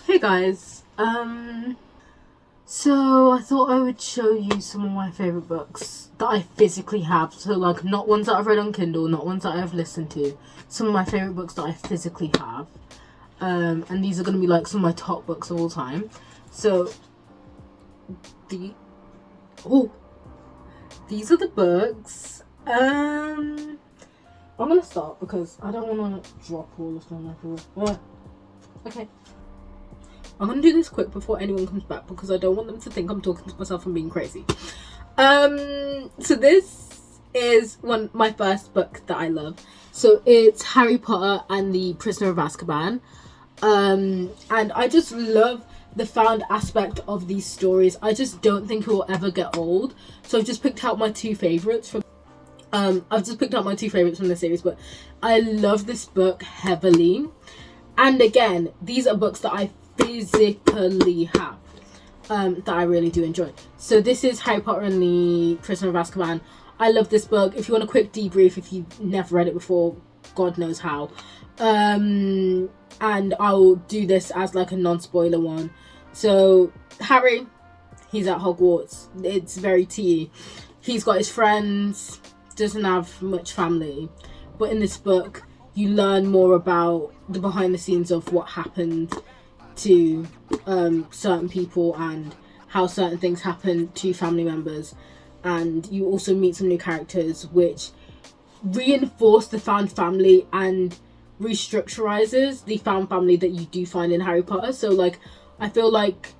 Hey guys, so I thought I would show you some of my favourite books that I physically have. So like not ones that I've read on Kindle, not ones that I've listened to. Some of my favourite books that I physically have. And these are going to be like some of my top books of all time. So, these are the books. I'm going to start because I don't want to drop all of them everywhere. Okay. I'm going to do this quick before anyone comes back because I don't want them to think I'm talking to myself and being crazy. So this is my first book that I love. So it's Harry Potter and the Prisoner of Azkaban. And I just love the found aspect of these stories. I just don't think it will ever get old. So I've just picked out my two favourites from the series, but I love this book heavily. And again, these are books that I physically have that I really do enjoy. So this is Harry Potter and the Prisoner of Azkaban. I love this book. If you want a quick debrief, if you've never read it before, God knows how. And I'll do this as like a non-spoiler one. So Harry, he's at Hogwarts. It's very tea. He's got his friends, doesn't have much family. But in this book, you learn more about the behind the scenes of what happened to certain people and how certain things happen to family members. And you also meet some new characters which reinforce the found family and restructurizes the found family that you do find in Harry Potter. So like, I feel like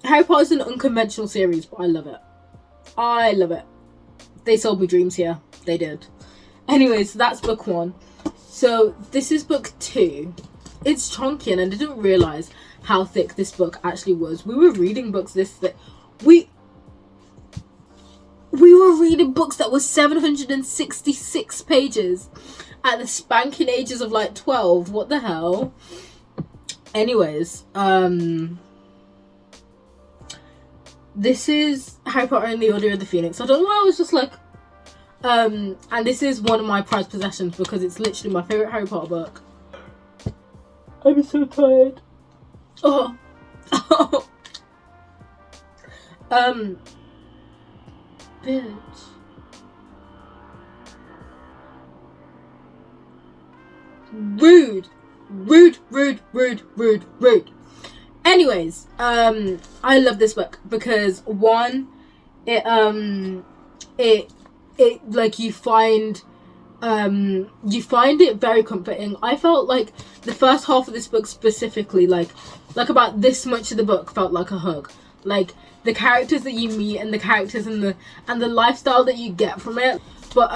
Harry Potter is an unconventional series, but I love it. I love it. They sold me dreams here. They did. Anyways, so that's book one. So this is book two. It's chunky, and I didn't realise how thick this book actually was. We were reading books this thick. We were reading books that were 766 pages at the spanking ages of like 12. What the hell? Anyways, this is Harry Potter and the Order of the Phoenix. I don't know why I was just like, and this is one of my prized possessions because it's literally my favourite Harry Potter book. I'm so tired. Oh. Bitch. Rude. Anyways, I love this book because one, it like you find it very comforting. I felt like the first half of this book specifically, like about this much of the book felt like a hug. Like the characters that you meet and the characters and the lifestyle that you get from it. But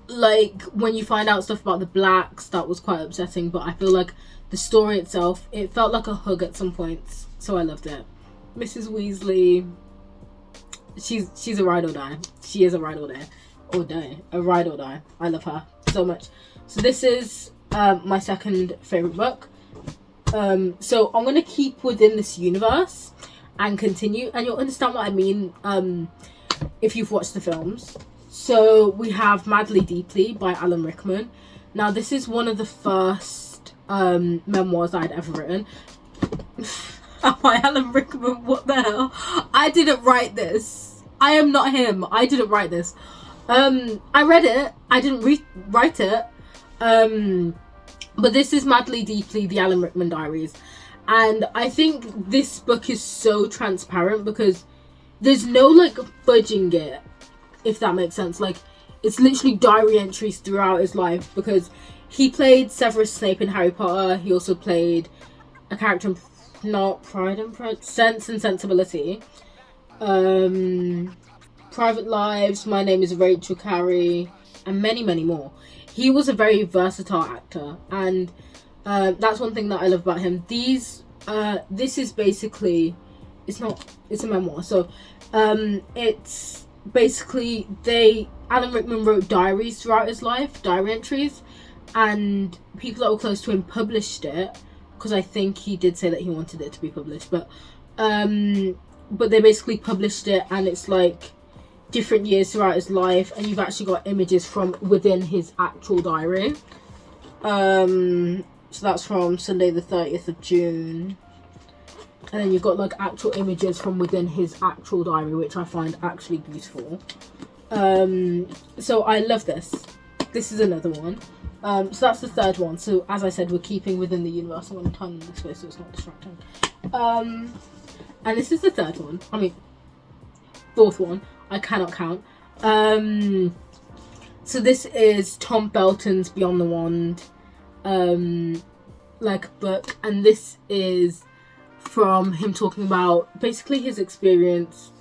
like when you find out stuff about the blacks, that was quite upsetting. But I feel like the story itself, it felt like a hug at some points. So I loved it. Mrs. Weasley, she's a ride or die. She is a ride or die. A ride or die. I love her so much. So this is my second favourite book. So I'm going to keep within this universe and continue, and you'll understand what I mean if you've watched the films. So we have Madly Deeply by Alan Rickman. Now this is one of the first memoirs I'd ever written. By Alan Rickman, what the hell? I didn't write this. I am not him. I didn't write this. I read it. I didn't write it. But this is Madly Deeply, the Alan Rickman Diaries. And I think this book is so transparent because there's no like fudging it, if that makes sense. Like, it's literally diary entries throughout his life because he played Severus Snape in Harry Potter. He also played a character in Sense and Sensibility. Private Lives, My Name is Rachel Carey, and many, many more. He was a very versatile actor, and that's one thing that I love about him. This is basically, it's a memoir. So it's basically Alan Rickman wrote diaries throughout his life, diary entries, and people that were close to him published it because I think he did say that he wanted it to be published, but they basically published it, and it's like different years throughout his life, and you've actually got images from within his actual diary. So that's from Sunday the 30th of June. And then you've got like actual images from within his actual diary, which I find actually beautiful. So I love this. This is another one. So that's the third one. So as I said, we're keeping within the universe. I'm going to turn this way so it's not distracting. And this is the third one. I mean, fourth one. I cannot count. So this is Tom Belton's Beyond the Wand book, and this is from him talking about basically his experience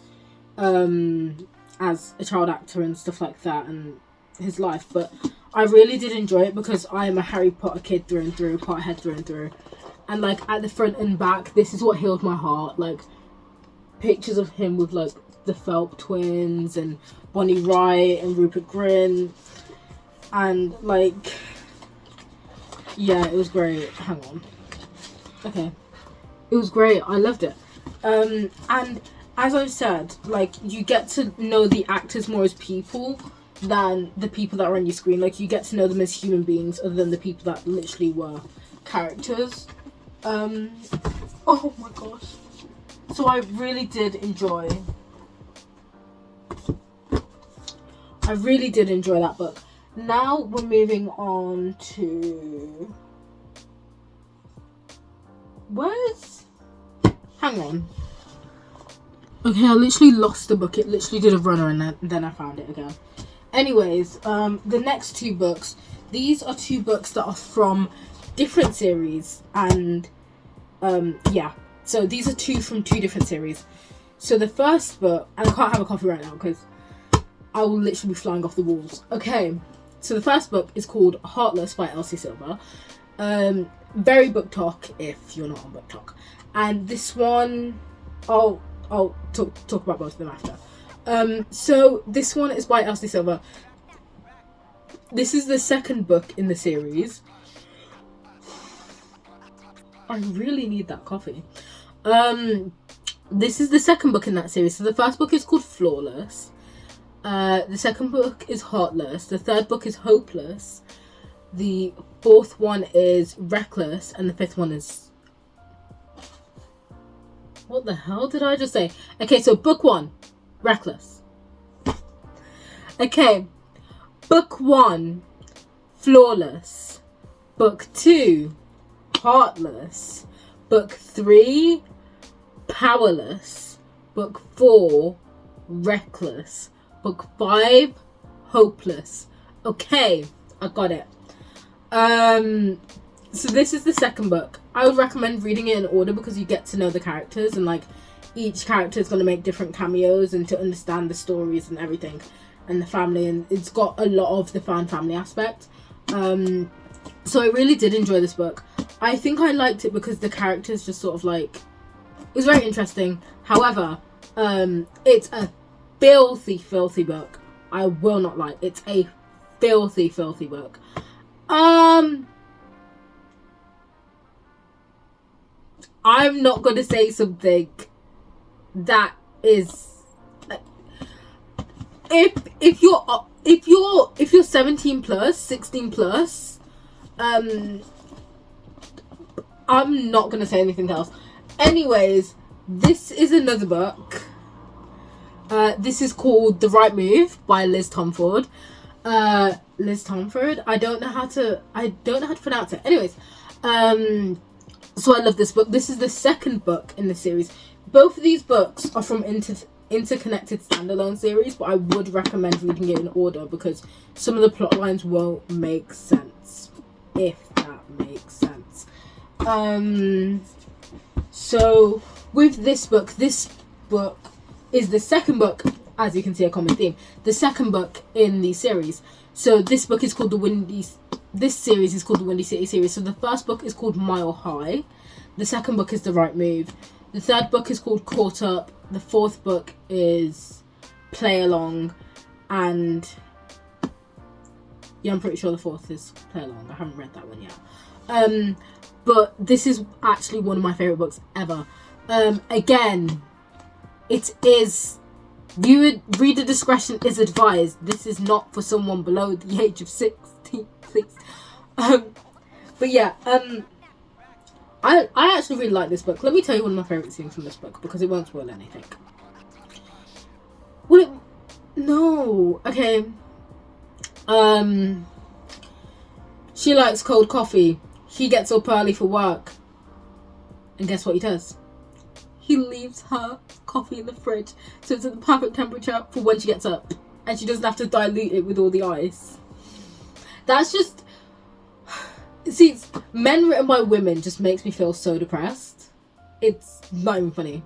as a child actor and stuff like that, and his life. But I really did enjoy it because I am a Harry Potter kid through and through, Potterhead through and through. And like at the front and back, this is what healed my heart. Like pictures of him with like the Phelps twins and Bonnie Wright and Rupert Grint, and like, yeah, it was great. Hang on. Okay. It was great. I loved it. And as I've said, like, you get to know the actors more as people than the people that are on your screen. Like, you get to know them as human beings other than the people that literally were characters. Oh my gosh. So I really did enjoy that book. Now we're moving on to... Hang on. Okay, I literally lost the book. It literally did a runner and then I found it again. Anyways, the next two books. These are two books that are from different series. And, yeah. So these are two from two different series. So the first book... And I can't have a coffee right now because I will literally be flying off the walls. Okay. So the first book is called Heartless by Elsie Silver. Very book talk if you're not on book talk. And this one, I'll talk about both of them after. So this one is by Elsie Silver. This is the second book in the series. I really need that coffee. This is the second book in that series. So the first book is called Flawless. The second book is Heartless. The third book is Hopeless. The fourth one is Reckless. And the fifth one is... What the hell did I just say? Okay, so book one, Reckless. Okay, book one, Flawless. Book two, Heartless. Book three, Powerless. Book four, Reckless. Book five, Hopeless. Okay, I got it. So this is the second book. I would recommend reading it in order because you get to know the characters, and like each character is going to make different cameos and to understand the stories and everything and the family, and it's got a lot of the fan family aspect. So I really did enjoy this book. I think I liked it because the characters just sort of like, it was very interesting. However, it's a filthy book. I will not lie. It's a filthy book. I'm not gonna say something that is, if you're 17 plus, 16 plus, I'm not gonna say anything else. Anyways, this is another book. This is called The Right Move by Liz Tomforde. Liz Tomforde. I don't know how to pronounce it. Anyways, so I love this book. This is the second book in the series. Both of these books are from interconnected standalone series, but I would recommend reading it in order because some of the plot lines won't make sense, if that makes sense. So with this book is the second book, as you can see, a common theme. The second book in the series. So this book is called this series is called the Windy City series. So the first book is called Mile High. The second book is The Right Move. The third book is called Caught Up. The fourth book is Play Along. And yeah, I'm pretty sure the fourth is Play Along. I haven't read that one yet. But this is actually one of my favourite books ever. Again, it is... reader discretion is advised. This is not for someone below the age of 16, please. But yeah, I actually really like this book. Let me tell you one of my favourite scenes from this book, because it won't spoil anything. Will it? No. Okay. She likes cold coffee. He gets up early for work. And guess what he does? He leaves her coffee in the fridge, so it's at the perfect temperature for when she gets up. And she doesn't have to dilute it with all the ice. That's just... See, men written by women just makes me feel so depressed. It's not even funny.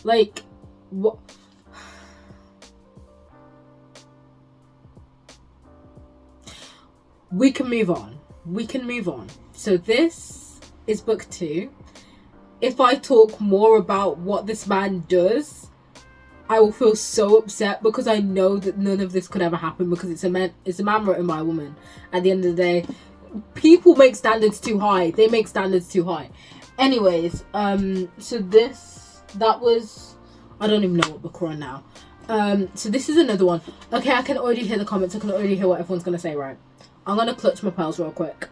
Like, what? We can move on. We can move on. So this is book 2. If I talk more about what this man does, I will feel so upset, because I know that none of this could ever happen, because it's a man written by a woman. At the end of the day, people make standards too high. They make standards too high. Anyways, so that was, I don't even know what book we're on now. So this is another one. Okay, I can already hear the comments. I can already hear what everyone's gonna say, right? I'm gonna clutch my pearls real quick.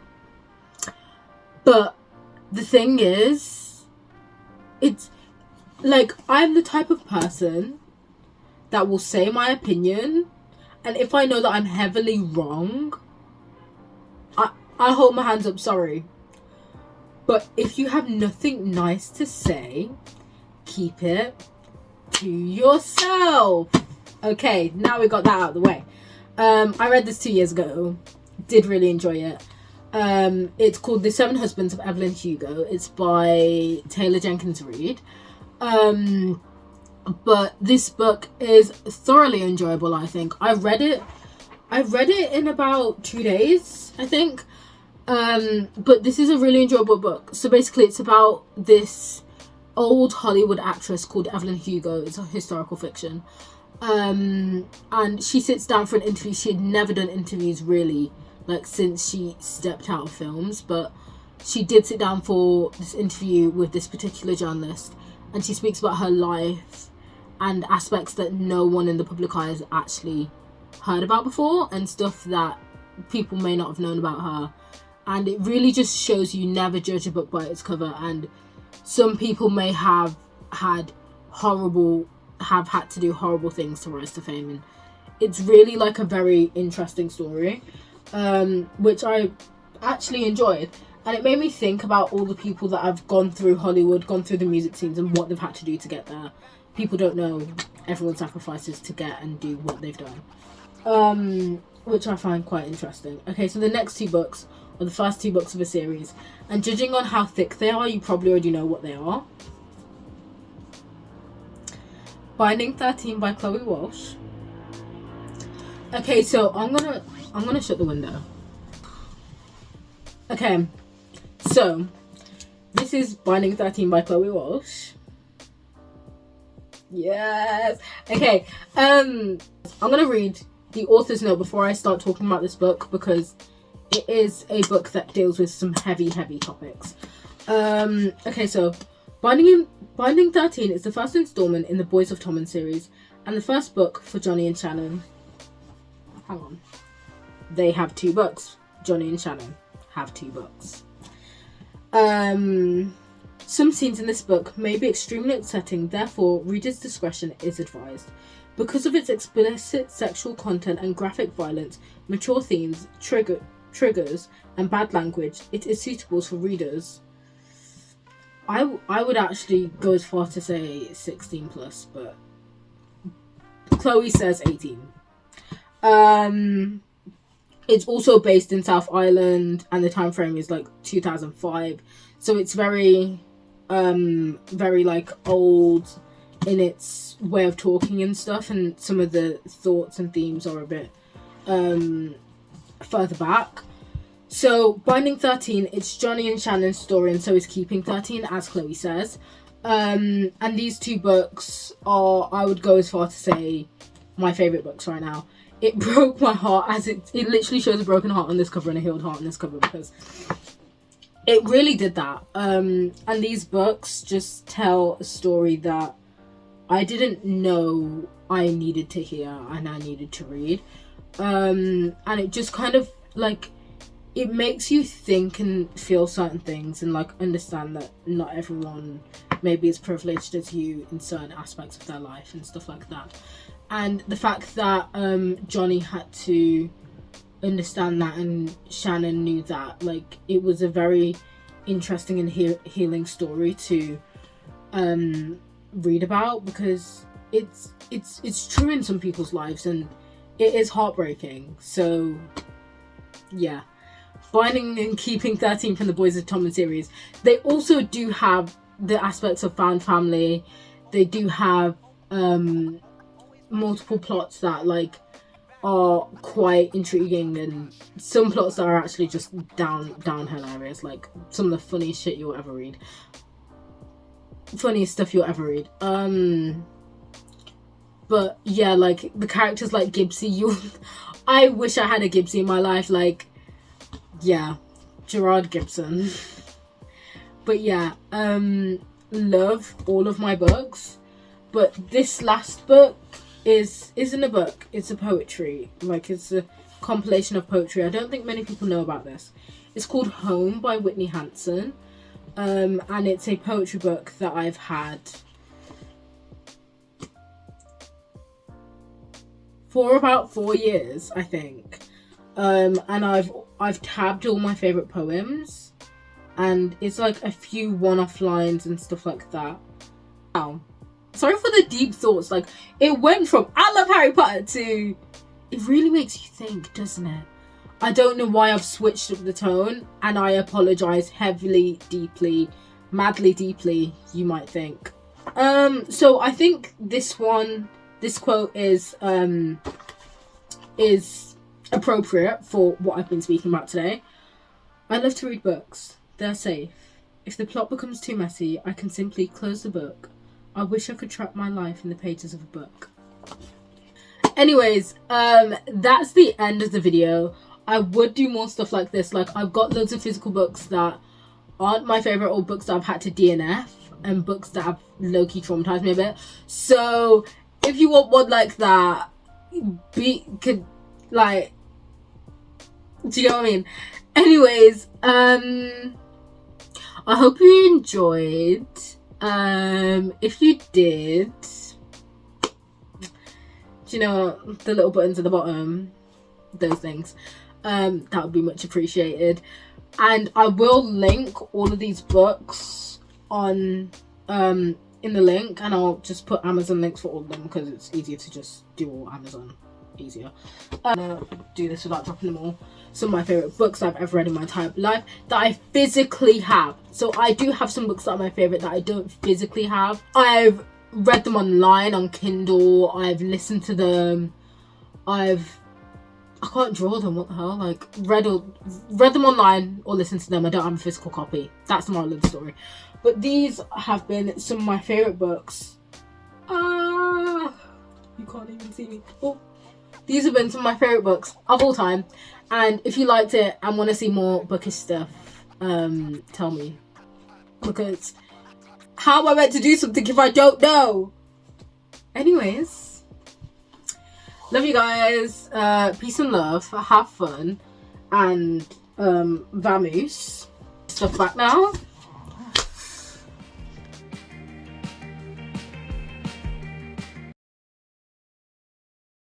But the thing is, it's like, I'm the type of person that will say my opinion, and if I know that I'm heavily wrong, I hold my hands up, sorry. But if you have nothing nice to say, keep it to yourself. Okay, now we got that out of the way. I read this 2 years ago. Did really enjoy it. It's called The Seven Husbands of Evelyn Hugo. It's by Taylor Jenkins Reid. But this book is thoroughly enjoyable, I think. I read it in about 2 days, I think. But this is a really enjoyable book. So basically it's about this old Hollywood actress called Evelyn Hugo. It's a historical fiction. And she sits down for an interview. She had never done interviews really, like, since she stepped out of films, but she did sit down for this interview with this particular journalist, and she speaks about her life and aspects that no one in the public eye has actually heard about before, and stuff that people may not have known about her. And it really just shows you never judge a book by its cover, and some people may have had to do horrible things to rise to fame, and it's really like a very interesting story, which I actually enjoyed. And it made me think about all the people that have gone through Hollywood, gone through the music scenes, and what they've had to do to get there. People don't know everyone sacrifices to get and do what they've done, which I find quite interesting. Okay, so the next 2 books are the first 2 books of a series, and judging on how thick they are, you probably already know what they are. Binding 13 by Chloe Walsh. Okay, so I'm gonna shut the window. Okay, so this is Binding 13 by Chloe Walsh. Yes. Okay, I'm gonna read the author's note before I start talking about this book, because it is a book that deals with some heavy topics. Okay, so Binding 13 is the first installment in the Boys of Tommen series, and the first book for Johnny and Shannon. Hang on. They have 2 books. Johnny and Shannon have 2 books. Some scenes in this book may be extremely upsetting, therefore reader's discretion is advised. Because of its explicit sexual content and graphic violence, mature themes, triggers, and bad language, it is suitable for readers. I would actually go as far to say 16 plus, but Chloe says 18. It's also based in South Island, and the time frame is like 2005, so it's very like old in its way of talking and stuff, and some of the thoughts and themes are a bit further back. So Binding 13, it's Johnny and Shannon's story, and so is Keeping 13, as Chloe says. And these 2 books are, I would go as far to say, my favourite books right now. It broke my heart, as it literally shows a broken heart on this cover and a healed heart on this cover, because it really did that. And these books just tell a story that I didn't know I needed to hear and I needed to read. And it just kind of like, it makes you think and feel certain things, and like understand that not everyone maybe as privileged as you in certain aspects of their life and stuff like that. And the fact that Johnny had to understand that and Shannon knew that, like, it was a very interesting and healing story to read about, because it's true in some people's lives and it is heartbreaking. So yeah, finding and keeping 13 from the Boys of Tom and series. They also do have the aspects of found family. They do have multiple plots that like are quite intriguing, and some plots that are actually just down hilarious, like some of the funniest shit you'll ever read, funniest stuff you'll ever read. But yeah, like the characters like Gibbsy, I wish I had a Gibbsy in my life, like, yeah, Gerard Gibson. But yeah, love all of my books, but this last book isn't a book, it's a poetry, like it's a compilation of poetry. I don't think many people know about this. It's called Home by Whitney Hanson, and it's a poetry book that I've had for about 4 years, I think, and I've tabbed all my favorite poems, and it's like a few one-off lines and stuff like that. Wow. Sorry for the deep thoughts, like it went from I love Harry Potter to it really makes you think, doesn't it? I don't know why I've switched up the tone, and I apologize heavily, deeply, madly deeply, you might think. So I think this quote is appropriate for what I've been speaking about today. I love to read books. They're safe. If the plot becomes too messy, I can simply close the book. I wish I could trap my life in the pages of a book. Anyways, that's the end of the video. I would do more stuff like this. Like, I've got loads of physical books that aren't my favourite, or books that I've had to DNF, and books that have low-key traumatized me a bit. So, if you want one like that, do you know what I mean? Anyways, I hope you enjoyed. If you did, do you know the little buttons at the bottom, those things, that would be much appreciated. And I will link all of these books on in the link, and I'll just put Amazon links for all of them because it's easier to just do all Amazon, easier. I'm gonna do this without dropping them all. Some of my favourite books I've ever read in my entire life that I physically have. So I do have some books that are my favourite that I don't physically have. I've read them online on Kindle, I've listened to them, I can't draw them, what the hell, like read them online or listened to them. I don't have a physical copy. That's the moral of the story. But these have been some of my favourite books. You can't even see me. Oh. These have been some of my favourite books of all time. And if you liked it and want to see more bookish stuff, tell me. Because how am I meant to do something if I don't know? Anyways, love you guys. Peace and love. Have fun. And vamoose. Stuff back now.